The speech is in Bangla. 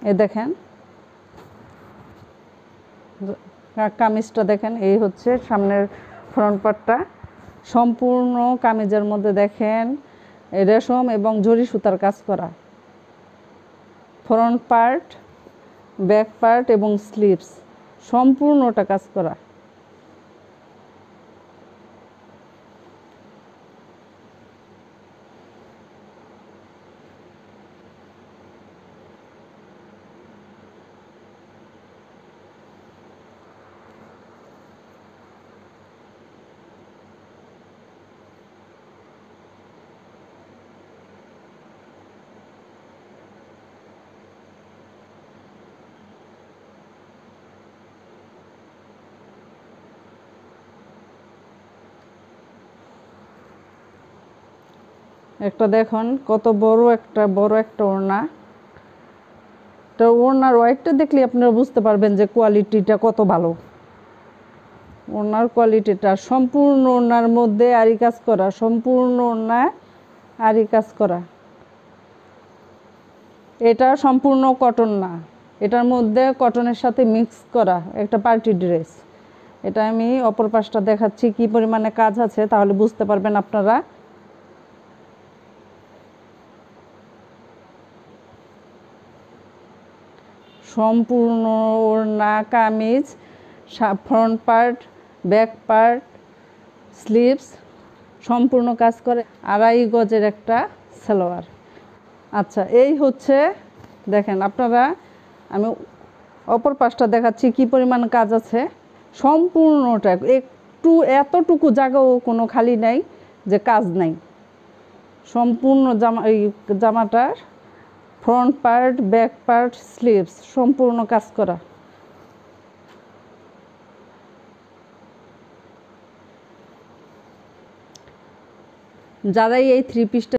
এই দেখেন কামিজটা দেখেন, এই হচ্ছে সামনের ফ্রন্ট পার্টটা। সম্পূর্ণ কামিজের মধ্যে দেখেন রেশম এবং জরি সুতার কাজ করা। ফ্রন্ট পার্ট, ব্যাক পার্ট এবং স্লিভস সম্পূর্ণটা কাজ করা। একটা দেখুন কত বড় একটা ওড়না। তো ওড়নার ওয়াইটটা দেখলে আপনারা বুঝতে পারবেন যে কোয়ালিটিটা কত ভালো। ওড়নার কোয়ালিটিটা সম্পূর্ণ ওড়নার মধ্যে আরি কাজ করা, সম্পূর্ণ ওড়না আরি কাজ করা। এটা সম্পূর্ণ কটন না, এটার মধ্যে কটনের সাথে মিক্স করা একটা পার্টি ড্রেস। এটা আমি অপর পাশটা দেখাচ্ছি কি পরিমাণে কাজ আছে, তাহলে বুঝতে পারবেন আপনারা। সম্পূর্ণ ওড়না kameez, front part, back part, sleeves সম্পূর্ণ কাজ করে। 2.5 গজের একটা সালোয়ার। আচ্ছা, এই হচ্ছে দেখেন আপনারা, আমি অপর পাশটা দেখাচ্ছি কি পরিমাণ কাজ আছে। সম্পূর্ণটা একটু এতটুকু জায়গাও কোনো খালি নাই যে কাজ নাই। সম্পূর্ণ জামাটার front part, back part, sleeves সম্পূর্ণ কাজ করা। যারাই এই 3 পিসটা